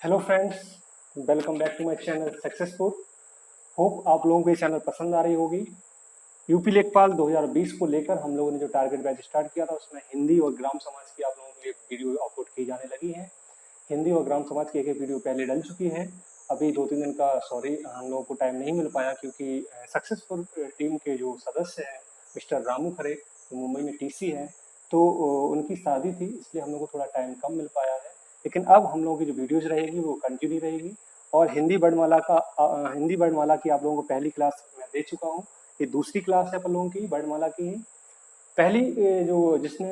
Hello friends, welcome back to my channel successful. Hope आप लोगों को ये चैनल पसंद आ रही होगी। यूपी लेखपाल 2020 को लेकर हम लोगों ने जो टारगेट बैच स्टार्ट किया था उसमें हिंदी और ग्राम समाज की आप लोगों के लिए वीडियो अपलोड की जाने लगी है। हिंदी और ग्राम समाज की एक वीडियो पहले डल चुकी है। अभी 2-3 दिन का सॉरी हम लोगों को टाइम नहीं मिल पाया क्योंकि सक्सेसफुल टीम के जो सदस्य हैं मिस्टर रामू खरे जो मुंबई में टीसी हैं, तो उनकी शादी थी, इसलिए हम लोग को थोड़ा टाइम कम मिल पाया है। लेकिन अब हम लोगों की जो वीडियोज रहेगी वो कंटिन्यू रहेगी। और हिंदी वर्णमाला की आप लोगों को पहली क्लास मैं दे चुका हूँ। ये दूसरी क्लास है आप लोगों की वर्णमाला की ही। पहली जो जिसने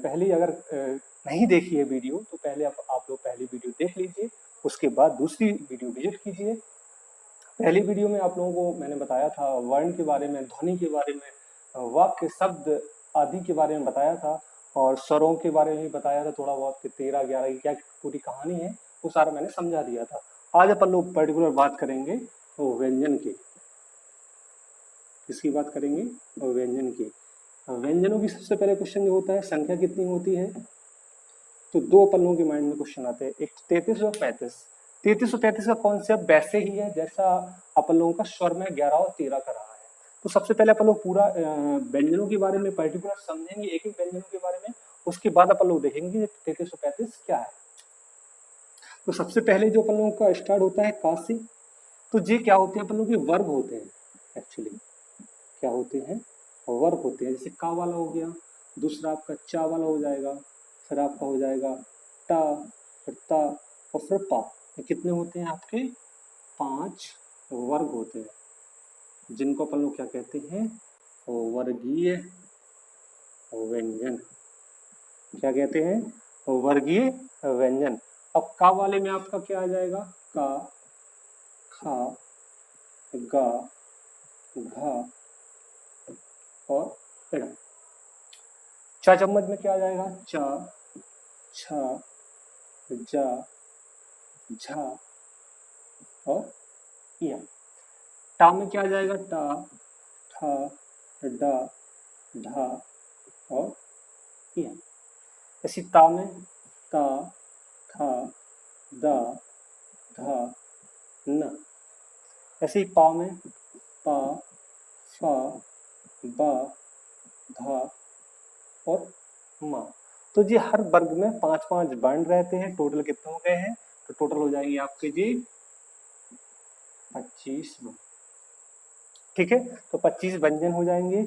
पहली अगर नहीं देखी है वीडियो तो पहले आप लोग पहली वीडियो देख लीजिए, उसके बाद दूसरी वीडियो विजिट कीजिए। पहली वीडियो में आप लोगों को मैंने बताया था वर्ण के बारे में, ध्वनि के बारे में, वाक्य शब्द आदि के बारे में बताया था और स्वरों के बारे में भी बताया था थोड़ा बहुत कि 13-11 की क्या पूरी कहानी है, वो सारा मैंने समझा दिया था। आज अपन लोग पर्टिकुलर बात करेंगे वो व्यंजन की। किसकी बात करेंगे? व्यंजन की। व्यंजनों की सबसे पहले क्वेश्चन जो होता है संख्या कितनी होती है, तो दो अपन लोगों के माइंड में क्वेश्चन आते हैं, एक 33 और 35। 33 और 35 का कॉन्सेप्ट वैसे ही है जैसा अपन लोगों का स्वर में 11 और 13 का रहा है। तो सबसे पहले अपन लोग पूरा व्यंजनों के बारे में पर्टिकुलर समझेंगे, एक एक व्यंजनों के बारे में। उसके बाद अपन लोग देखेंगे 33 और 35 क्या है। तो सबसे पहले जो अपन लोगों का स्टार्ट होता है का से, तो ये क्या होते हैं अपन लोग के वर्ग होते हैं। एक्चुअली क्या होते हैं? वर्ग होते हैं। जैसे का वाला हो गया, दूसरा आपका चा वाला हो जाएगा, फिर आपका हो जाएगा टा, फिर ता और फिर पा। ये कितने होते हैं आपके? 5 वर्ग होते हैं जिनको अपन लोग क्या कहते हैं? वर्गीय व्यंजन। क्या कहते हैं? वर्गीय व्यंजन। अब का वाले में आपका क्या आ जाएगा? का, खा, गा, घा और इड़ा। चा चम्मच में क्या आ जाएगा? चा, छा, जा, झा और या। टा में क्या आ जाएगा? टा, ठा, डा, ढा और या। इसी ता में ता, था, दा, धा, न। ऐसे ही पा में पा, फा, बा, धा और मा। तो जी हर वर्ग में 5-5 वर्ण रहते हैं। टोटल कितने हो गए हैं? तो टोटल हो जाएंगे आपके जी 25 वर्ण। ठीक है, तो 25 व्यंजन हो जाएंगे।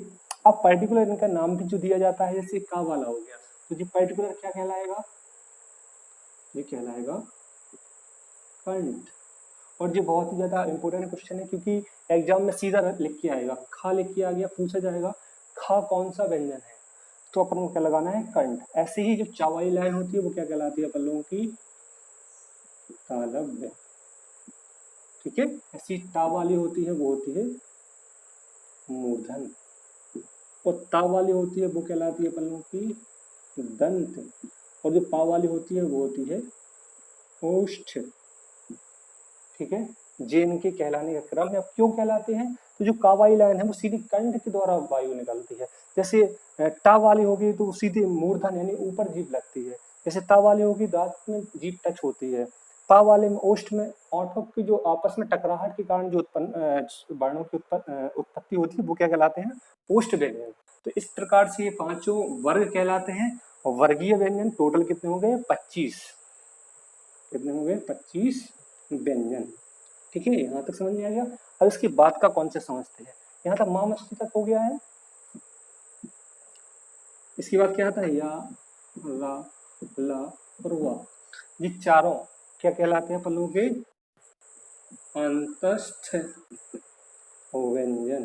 अब पर्टिकुलर इनका नाम भी जो दिया जाता है, जैसे का वाला हो गया, तो जी पर्टिकुलर क्या कहलाएगा? ये कहलाएगा कंठ। और ये बहुत ही ज्यादा इंपॉर्टेंट क्वेश्चन है क्योंकि एग्जाम में सीधा लिख के आएगा, खा लिख के आ गया, पूछा जाएगा खा कौन सा व्यंजन है, तो अपन को क्या लगाना है? कंठ। ऐसे ही जो चावाई लाइन होती है वो क्या कहलाती है अपन लोगों की? तालव्य। ठीक है, ऐसी टा वाली होती है वो होती है मूर्धन, और ता वाली होती है वो कहलाती है अपन लोगों की दंत, और जो पा वाली होती है वो होती है ओष्ठ। ठीक है, जे इनके कहलाने का क्रम है। अब क्यों कहलाते हैं? तो जो का वाली लाइन है वो सीधी कंठ के द्वारा वायु निकलती है। जैसे टा वाली होगी तो सीधी मूर्धन यानी ऊपर जीभ लगती है। जैसे ता वाली होगी दांत में जीभ टच होती है। पा वाले में ओष्ठ में ओठों की जो आपस में टकराहट के कारण जो वर्णों की उत्पत्ति होती है वो क्या कहलाते हैं? ओष्ठ व्यंजन। तो इस प्रकार से ये पांचों वर्ग कहलाते हैं। और वर्गीय व्यंजन टोटल कितने हो गए? 25। कितने हो गए? 25 व्यंजन। ठीक है, यहाँ तक समझ में आ गया। अब इसके बाद का कौन से समझते हैं? यहाँ तक मां मछली तक हो गया है। इसके बाद क्या आता है? या, ला, ला और वा। ये चारों क्या कहलाते हैं अपन लोगों के? अंतस्थ व्यंजन।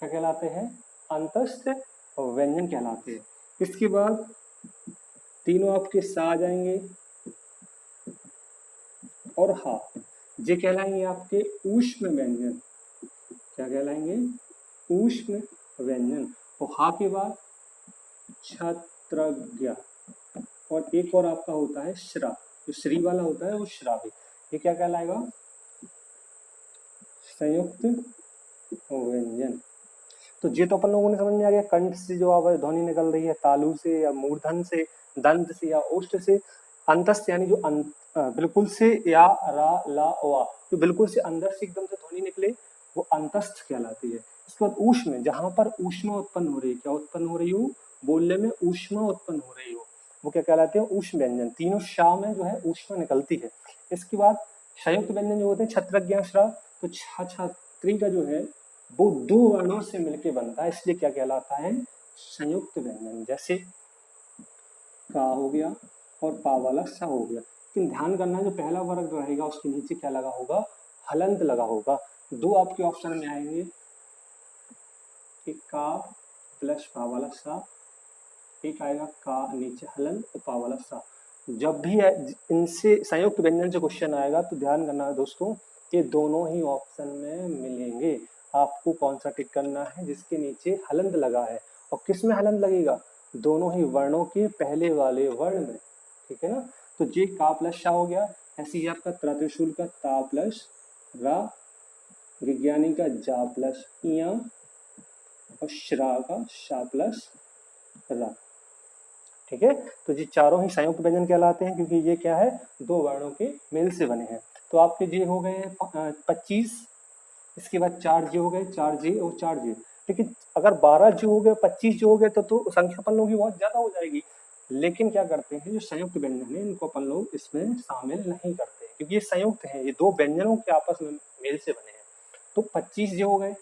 क्या कहलाते हैं? अंतस्थ व्यंजन कहलाते हैं। इसके बाद तीनों आपके सा आ जाएंगे और हा, ये कहलाएंगे आपके ऊष्म व्यंजन। क्या कहलाएंगे? ऊष्म व्यंजन। और हा के बाद छत्रज्ञ, और एक और आपका होता है श्रा, जो श्री वाला होता है वो श्रावी। ये क्या कहलाएगा? संयुक्त व्यंजन। तो ये तो अपन लोगों ने समझ में आ गया, कंठ से जो आवाज ध्वनि निकल रही है, तालु से या मूर्धन से, दंत से या ओष्ठ से, अंतस्थ यानी जो बिल्कुल से या रा ला वा, तो बिल्कुल से अंदर से एकदम से ध्वनि निकले वो अंतस्थ कहलाती है। इसके बाद ऊष्म, जहां पर ऊष्मा उत्पन्न हो रही है, क्या उत्पन्न हो रही हो, बोलने में ऊष्मा उत्पन्न हो रही हो, वो क्या कहलाते हैं, ऊष्म व्यंजन। तीनों शा में जो है ऊष्मा निकलती है। इसके बाद संयुक्त व्यंजन जो होते हैं छत्रज्ञ श्रा, तो छात्री का जो है वो दो वर्णों से मिलके बनता है, इसलिए क्या कहलाता है, संयुक्त व्यंजन। जैसे का हो गया और पा वाला सा हो गया। लेकिन ध्यान करना, जो पहला वर्ग रहेगा उसके नीचे क्या लगा होगा, हलंत लगा होगा। दो आपके ऑप्शन में आएंगे, एक का प्लस पा वाला सा, एक आएगा का नीचे हलंत और पा वाला सा। जब भी इनसे संयुक्त व्यंजन से क्वेश्चन आएगा तो ध्यान करना है दोस्तों, ये दोनों ही ऑप्शन में मिलेंगे। आपको कौन सा टिक करना है, जिसके नीचे हलंत लगा है। और किस में हलंत लगेगा, दोनों ही वर्णों के पहले वाले वर्ण में, ठीक है ना। तो जे का प्लस शा हो गया। ऐसे ही आपका त्रात्रिशूल का ता प्लस रा, विज्ञानी का जा प्लस इया और श्रा का शा प्लस रा, ठीक है। तो ये चारों ही संयुक्त व्यंजन कहलाते हैं, क्योंकि ये क्या है, दो वर्णों के मेल से बने हैं। तो आपके जे हो गए 25, इसके बाद 4 जे हो गए, 4 जे और 4 जे। लेकिन अगर 12 जे हो गए, 25 जे हो गए तो संख्या अपन लोगों की बहुत ज्यादा हो जाएगी। लेकिन क्या करते हैं, जो संयुक्त व्यंजन है इनको अपन लोग इसमें शामिल नहीं करते, क्योंकि ये संयुक्त है, ये दो व्यंजनों के आपस में मेल से बने हैं। तो 25 जे हो गए,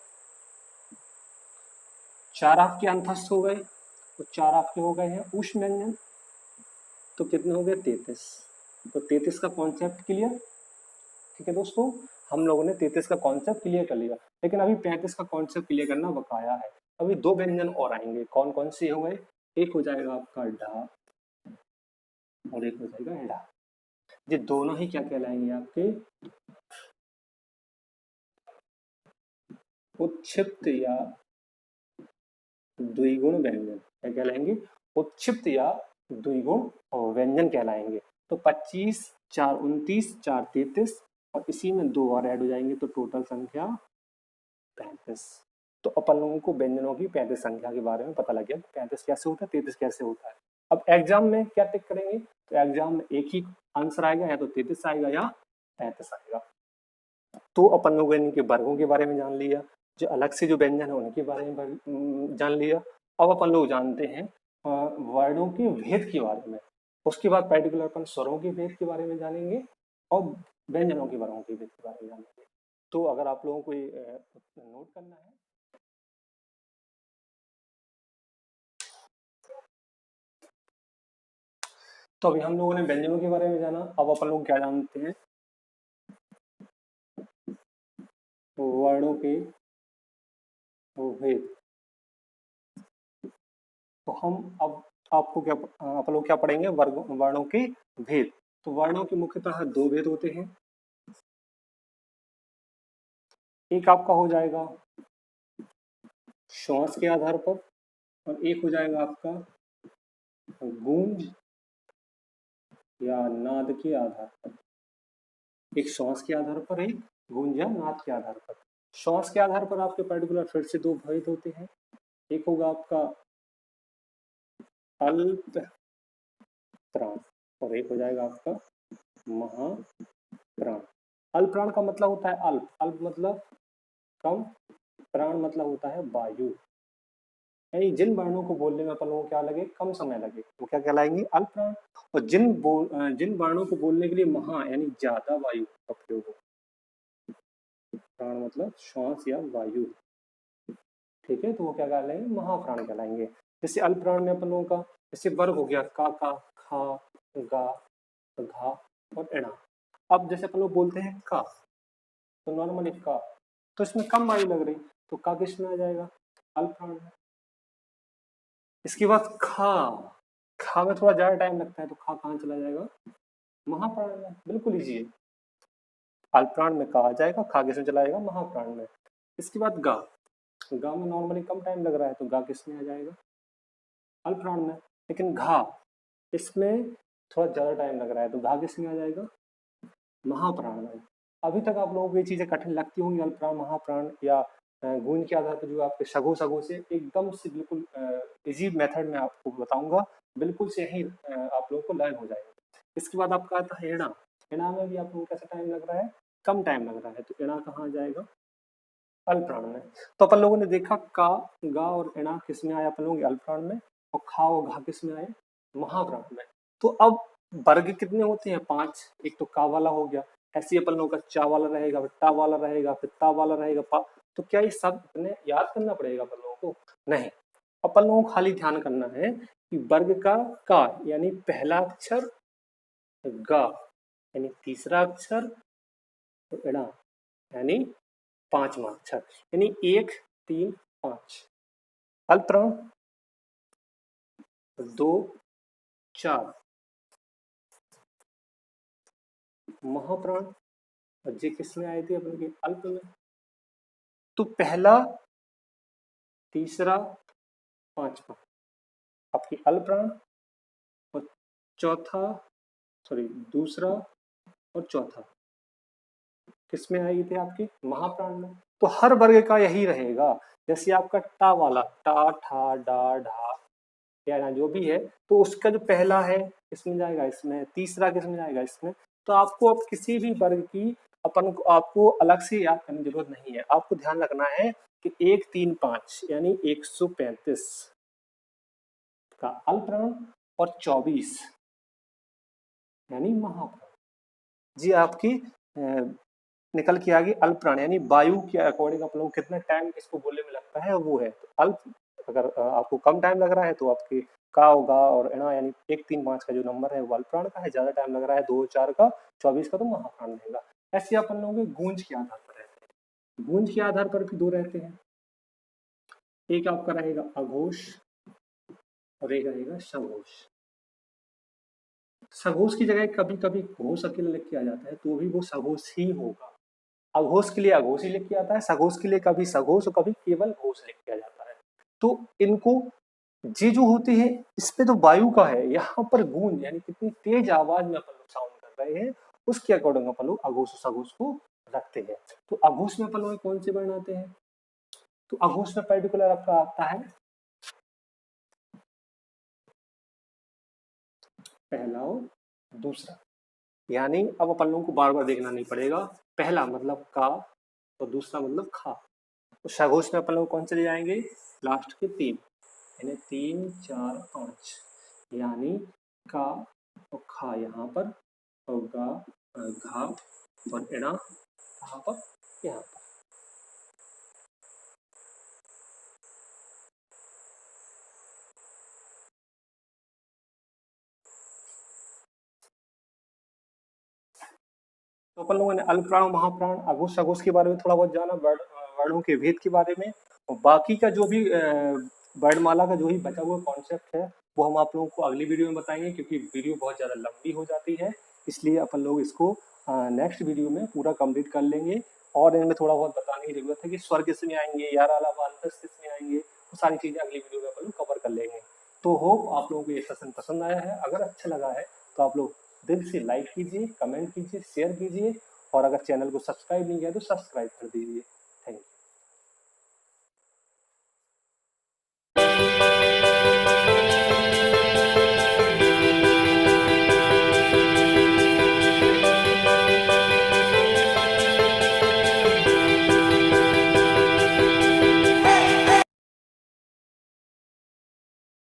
4 आपके अंतस्थ हो गए, तो 4 आपके हो गए हैं ऊष्म व्यंजन, तो कितने हो गए 33। तो 33 का कॉन्सेप्ट क्लियर, ठीक है दोस्तों। हम लोगों ने 33 का कॉन्सेप्ट क्लियर कर लिया, लेकिन अभी 35 का कॉन्सेप्ट क्लियर करना बकाया है। अभी दो व्यंजन और आएंगे, कौन कौन से हो गए, एक हो जाएगा आपका ढा और एक हो जाएगा ढा। ये दोनों ही क्या कहलाएंगे, आपके उत्क्षिप्त या द्विगुण व्यंजन। क्या कहलाएंगे, उत्क्षिप्त या द्विगुण व्यंजन कहलाएंगे। तो 25, 4 29, 4 33 और इसी में दो और ऐड हो जाएंगे, तो टोटल संख्या 35। तो अपन लोगों को व्यंजनों की 35 संख्या के बारे में पता लग गया, 35 कैसे होता है, 33 कैसे होता है। अब एग्जाम में क्या टिक करेंगे, तो एग्जाम में एक ही आंसर आएगा, या तो 33 आएगा या 35 आएगा। तो अपन लोगों ने इनके वर्गों के बारे में जान लिया, जो अलग से जो व्यंजन है उनके बारे में जान लिया। अब अपन लोग जानते हैं वर्णों के भेद के बारे में। उसके बाद पर्टिकुलर अपन स्वरों के भेद के बारे में जानेंगे और व्यंजनों के वर्गों के भेद के बारे में जानेंगे। तो अगर आप लोगों को नोट करना है, तो अभी हम लोगों ने व्यंजनों के बारे में जाना। अब अपन लोग क्या जानते हैं, वर्णों के भेद। तो हम अब आपको क्या, आप लोग क्या पढ़ेंगे, वर्णों के भेद। तो वर्णों के मुख्यतः दो भेद होते हैं। एक आपका हो जाएगा श्वास के आधार पर और एक हो जाएगा आपका गूंज या नाद के आधार पर। एक श्वास के आधार पर, एक गूंज या नाद के आधार पर। श्वास के आधार पर आपके पर्टिकुलर फिर से दो भेद होते हैं। एक होगा आपका अल्प प्राण और एक हो जाएगा आपका महाप्राण। अल्प प्राण का मतलब होता है अल्प, अल्प मतलब कम, प्राण मतलब होता है वायु। यानी जिन वर्णों को बोलने में अपन लोगों को क्या लगे, कम समय लगे, वो क्या कहलाएंगे, अल्प प्राण। और जिन वर्णों को बोलने के लिए महा यानी ज्यादा वायु का प्रयोग हो, प्राण मतलब श्वास या वायु, ठीक है, तो वो क्या कहलाएंगे, महाप्राण कहलाएंगे। जैसे अल्प प्राण में अपन लोगों का जैसे वर्ग हो गया का, खा, गा, घा और एणा। अब जैसे अपन लोग बोलते हैं का, तो नॉर्मली का, तो इसमें कम वायु लग रही, तो का किस में आ जाएगा, अल्प प्राण में। इसके बाद खा, खा में थोड़ा ज्यादा टाइम लगता है, तो खा कहाँ चला जाएगा, महाप्राण में। बिल्कुल इजी है, अल्प प्राण में का आ जाएगा, खा किस में चला जाएगा, महाप्राण में। इसके बाद गा, गा में नॉर्मली कम टाइम लग रहा है, तो गा किस में आ जाएगा, अल्प प्राण में। लेकिन घा, इसमें थोड़ा ज्यादा टाइम लग रहा है, तो घा किस में आ जाएगा, महाप्राण में। अभी तक आप लोगों को ये चीजें कठिन लगती होंगी, अल्प प्राण, महाप्राण या गुण के आधार पर जो आपके सगो सगो से एकदम से बिल्कुल इजी मेथड में आपको बताऊंगा, बिल्कुल से ही आप लोगों को लर्न हो जाएगा। इसके बाद आपका आता है एड़ा। इणा में भी आप लोगों को कैसा टाइम लग रहा है, कम टाइम लग रहा है, तो इणा कहाँ जाएगा, अल्पप्राण में। तो अपन लोगों ने देखा का, गा और इणा किस में आया अपन लोगों के अल्पप्राण में, और खा और घा किस में आए, महाप्राण में। तो अब वर्ग कितने होते हैं, 5। एक तो का वाला हो गया, ऐसे अपन लोगों का चा वाला रहेगा, फिर टा वाला रहेगा, फिर ता वाला रहेगा, पा। तो क्या ये सब इतने याद करना पड़ेगा अपन लोगों को, नहीं। अपन लोगों को खाली ध्यान करना है कि वर्ग का यानी पहला अक्षर, गा यानी तीसरा अक्षर, तो इणा यानी 5वां अक्षर, यानी 1 3 5। अल्पप्राण 2 4, महाप्राण और जे किस में आए थे अपन के अल्प में। तो पहला, तीसरा, 5वां आपकी अल्पप्राण, और चौथा, सॉरी दूसरा और चौथा किस में आई थे आपके, महाप्राण में। तो हर वर्ग का यही रहेगा। जैसे आपका टा वाला, टा ठा डा ढा या जो भी है, तो उसका जो पहला है इसमें जाएगा, इसमें तीसरा किसमें जाएगा, इसमें। तो आपको अब किसी भी वर्ग की अपन को आपको अलग से याद करने की जरूरत नहीं है। आपको ध्यान रखना है कि 1 3 5 यानी 135 का अल्पप्राण और 24 यानी महाप्राण। जी आपकी निकल के आ गई अल्पप्राण, यानी वायु के अकॉर्डिंग आप लोग कितना टाइम इसको बोलने में लगता है वो है। तो अल्प अगर आपको कम टाइम लग रहा है तो आपके का गा और इणा यानी 1 3 5 का जो नंबर है वो अल्पप्राण का है, ज्यादा टाइम लग रहा है 2 4 का 24 का तो महाप्राण रहेगा। ऐसे अपन लोगों के गूंज के आधार पर रहते हैं, गूंज के आधार पर भी 2 रहते हैं, एक आपका रहेगा अघोष और एक रहेगा सघोष। सघोष की जगह कभी कभी घोष अकेला लिख के आ जाता है तो भी वो सघोष ही होगा। अघोष के लिए अघोष ही लिख के आता है, सघोष के लिए कभी सघोष और कभी केवल घोष लिख के आ जाता है। तो इनको ये जो होते हैं इसमें तो वायु का है, यहाँ पर गूंज यानी कितनी तेज आवाज में अपन लोग साउंड कर रहे हैं उसके अकॉर्डिंग अपन लोग अघोष सघोष को रखते हैं। तो अघोष में अपन लोग कौन से वर्ण आते हैं, तो अघोष में पर्टिकुलर आपका आता है पहला और दूसरा, यानी अब अपन लोगों को बार बार देखना नहीं पड़ेगा। पहला मतलब का और दूसरा मतलब खा। तो सघोष में अपन लोग कौन चले जाएंगे, लास्ट के 3 यानी 3 4 5 यानी का और खा यहाँ पर, और गा घा और इणा कहाँ पर, यहाँ पर। तो अपन लोगों ने अल्पप्राण महाप्राण अघोष सघोष के बारे में थोड़ा बहुत जाना, वर्णों के भेद के बारे में, और बाकी का जो भी वर्णमाला का जो ही बचा हुआ कॉन्सेप्ट है वो हम आप लोगों को अगली वीडियो में बताएंगे, क्योंकि वीडियो बहुत ज़्यादा लंबी हो जाती है, इसलिए अपन लोग इसको नेक्स्ट वीडियो में पूरा कंप्लीट कर लेंगे। और इनमें थोड़ा बहुत बताने की जरूरत है कि स्वर किस में आएंगे, यार अलावा अंतस किस में आएंगे, वो सारी चीज़ें अगली वीडियो में अपन लोग कवर कर लेंगे। तो होप आप लोगों को ये सेशन पसंद आया है। अगर अच्छा लगा है तो आप लोग दिल से लाइक कीजिए, कमेंट कीजिए, शेयर कीजिए, और अगर चैनल को सब्सक्राइब नहीं किया तो सब्सक्राइब कर दीजिए।